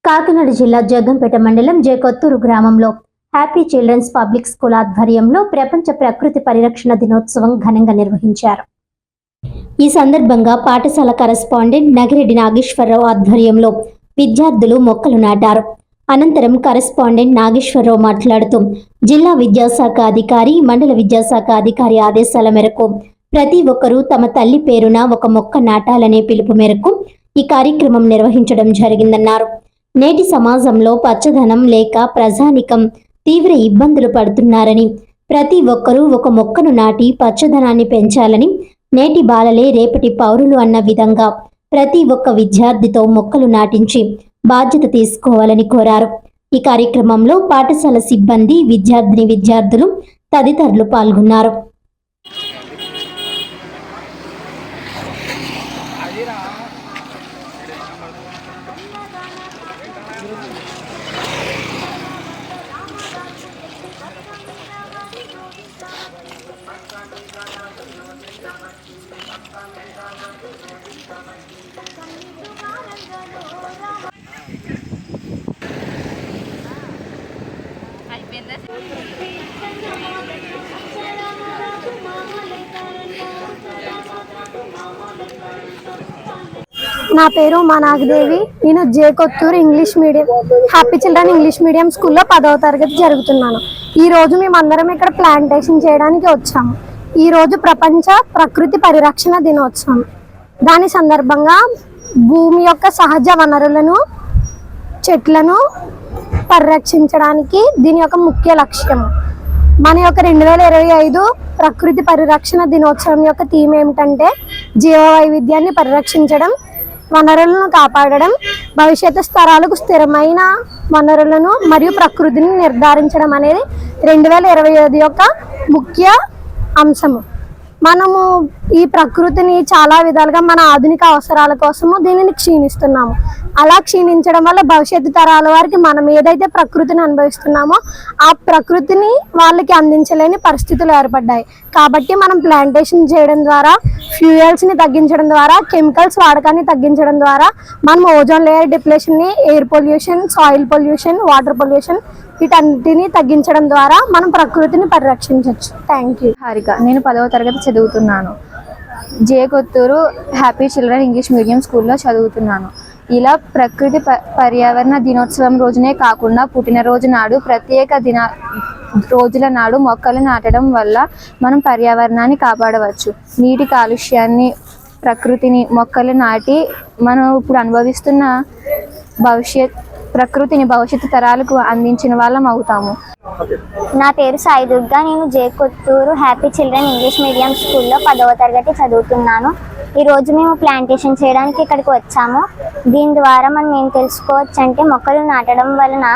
కాకినాడ జిల్లా జగ్గంపేట మండలం జేకొత్తూరు గ్రామంలో హ్యాపీ చిల్డ్రన్స్ పబ్లిక్ స్కూల్ ఆధ్వర్యంలో ప్రపంచ ప్రకృతి పరిరక్షణ దినోత్సవం ఘనంగా నిర్వహించారు. ఈ సందర్భంగా పాఠశాల కరెస్పాండెంట్ నగిరెడ్డి నాగేశ్వరరావు ఆధ్వర్యంలో విద్యార్థులు మొక్కలు నాటారు. అనంతరం కరెస్పాండెంట్ నాగేశ్వరరావు మాట్లాడుతూ జిల్లా విద్యాశాఖ అధికారి, మండల విద్యాశాఖ అధికారి ఆదేశాల మేరకు ప్రతి ఒక్కరూ తమ తల్లి పేరున ఒక మొక్క నాటాలనే పిలుపు మేరకు ఈ కార్యక్రమం నిర్వహించడం జరిగిందన్నారు. నేటి సమాజంలో పచ్చదనం లేక ప్రజానికం తీవ్ర ఇబ్బందులు పడుతున్నారని, ప్రతి ఒక్కరూ ఒక మొక్కను నాటి పచ్చదనాన్ని పెంచాలని, నేటి బాలలే రేపటి పౌరులు అన్న విధంగా ప్రతి ఒక్క విద్యార్థితో మొక్కలు నాటించి బాధ్యత తీసుకోవాలని కోరారు. ఈ కార్యక్రమంలో పాఠశాల సిబ్బంది, విద్యార్థులు తదితరులు పాల్గొన్నారు. నా పేరు నాగదేవి. నేను Jekothuru English medium happy children English medium స్కూల్లో 10వ తరగతి జరుగుతున్నాను. ఈరోజు మేమందరం ఇక్కడ ప్లాంటేషన్ చేయడానికి వచ్చాము. ఈరోజు ప్రపంచ ప్రకృతి పరిరక్షణ దినోత్సవం. దాని సందర్భంగా భూమి యొక్క సహజ వనరులను, చెట్లను పరిరక్షించడానికి దీని యొక్క ముఖ్య లక్ష్యం. మన యొక్క 2025 ప్రకృతి పరిరక్షణ దినోత్సవం యొక్క థీమ్ ఏమిటంటే జీవ వైవిధ్యాన్ని పరిరక్షించడం, వనరులను కాపాడడం, భవిష్యత్తు తరాలకు స్థిరమైన వనరులను మరియు ప్రకృతిని నిర్ధారించడం అనేది 2025 యొక్క ముఖ్య అంశము. మనము ఈ ప్రకృతిని చాలా విధాలుగా మన ఆధునిక అవసరాల కోసము దీనిని క్షీణిస్తున్నాము. అలా క్షీణించడం వల్ల భవిష్యత్తు తరాల వారికి మనం ఏదైతే ప్రకృతిని అనుభవిస్తున్నామో ఆ ప్రకృతిని వాళ్ళకి అందించలేని పరిస్థితులు ఏర్పడ్డాయి. కాబట్టి మనం ప్లాంటేషన్ చేయడం ద్వారా, ఫ్యూయల్స్ని తగ్గించడం ద్వారా, కెమికల్స్ వాడకాన్ని తగ్గించడం ద్వారా మనం ఓజోన్ లేయర్ డిప్లేషన్ని, air pollution, soil pollution, water pollution వీటన్నిటిని తగ్గించడం ద్వారా మనం ప్రకృతిని పరిరక్షించవచ్చు. Thank you. హారిక. నేను 10వ తరగతి చదువుతున్నాను. Jekothuru happy children English medium స్కూల్లో చదువుతున్నాను. ఇలా ప్రకృతి పర్యావరణ దినోత్సవం రోజునే కాకుండా పుట్టినరోజు నాడు, ప్రత్యేక రోజుల నాడు మొక్కలు నాటడం వల్ల మనం పర్యావరణాన్ని కాపాడవచ్చు. నీటి కాలుష్యాన్ని, ప్రకృతిని మొక్కలు నాటి మనం ఇప్పుడు అనుభవిస్తున్న ప్రకృతిని భవిష్యత్తు తరాలకు అందించిన వాళ్ళం అవుతాము. నా పేరు సాయి దుర్గా. నేను Jekothuru happy children English medium స్కూల్లో 10వ తరగతి చదువుతున్నాను. ఈరోజు మేము ప్లాంటేషన్ చేయడానికి ఇక్కడికి వచ్చాము. దీని ద్వారా మనం ఏం తెలుసుకోవచ్చు అంటే మొక్కలు నాటడం వలన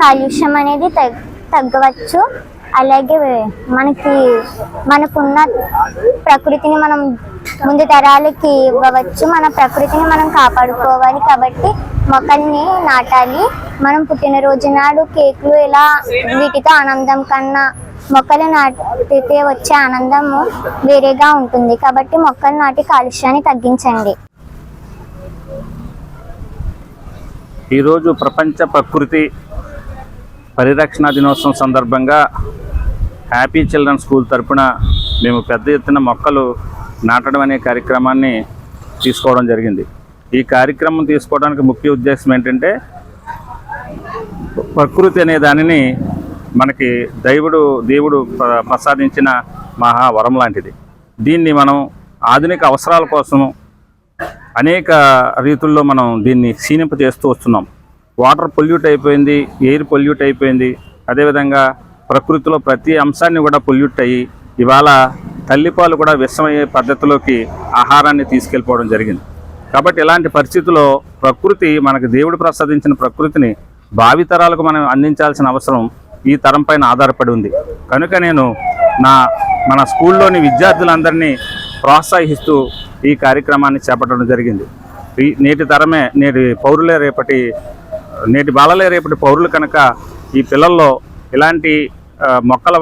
కాలుష్యం అనేది తగ్గవచ్చు. అలాగే మనకున్న ప్రకృతిని మనం ముందు తరాలకి ఇవ్వవచ్చు. మన ప్రకృతిని మనం కాపాడుకోవాలి కాబట్టి మొక్కల్ని నాటాలి. మనం పుట్టినరోజు నాడు కేకులు ఇలా వీటితో ఆనందం కన్నా మొక్కలు నాటితే వచ్చే ఆనందము వేరేగా ఉంటుంది. కాబట్టి మొక్కలు నాటి కాలుష్యాన్ని తగ్గించండి. ఈరోజు ప్రపంచ ప్రకృతి పరిరక్షణ దినోత్సవం సందర్భంగా హ్యాపీ చిల్డ్రన్ స్కూల్ తరఫున మేము పెద్ద ఎత్తున మొక్కలు నాటడం అనే కార్యక్రమాన్ని తీసుకోవడం జరిగింది. ఈ కార్యక్రమం తీసుకోవడానికి ముఖ్య ఉద్దేశం ఏంటంటే ప్రకృతి అనే దానిని మనకి దేవుడు ప్రసాదించిన మహావరం లాంటిది. దీన్ని మనం ఆధునిక అవసరాల కోసం అనేక రీతుల్లో మనం దీన్ని క్షీణింప చేస్తూ వస్తున్నాం. వాటర్ పొల్యూట్ అయిపోయింది, ఎయిర్ పొల్యూట్ అయిపోయింది. అదేవిధంగా ప్రకృతిలో ప్రతి అంశాన్ని కూడా పొల్యూట్ అయ్యి ఇవాళ తల్లిపాలు కూడా విషమయ్యే పద్ధతిలోకి ఆహారాన్ని తీసుకెళ్ళిపోవడం జరిగింది. కాబట్టి ఇలాంటి పరిస్థితుల్లో ప్రకృతి మనకు దేవుడు ప్రసాదించిన ప్రకృతిని భావితరాలకు మనం అందించాల్సిన అవసరం ఈ తరం పైన ఆధారపడి ఉంది. కనుక నేను మన స్కూల్లోని విద్యార్థులందరినీ ప్రోత్సహిస్తూ ఈ కార్యక్రమాన్ని చేపట్టడం జరిగింది. నేటి బాలలే రేపటి పౌరులు కనుక ఈ పిల్లల్లో ఇలాంటి మొక్కల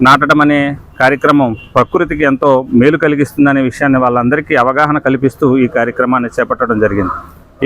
నాటడం అనే కార్యక్రమం ప్రకృతికి ఎంతో మేలు కలిగిస్తుందనే విషయాన్ని వాళ్ళందరికీ అవగాహన కల్పిస్తూ ఈ కార్యక్రమాన్ని చేపట్టడం జరిగింది.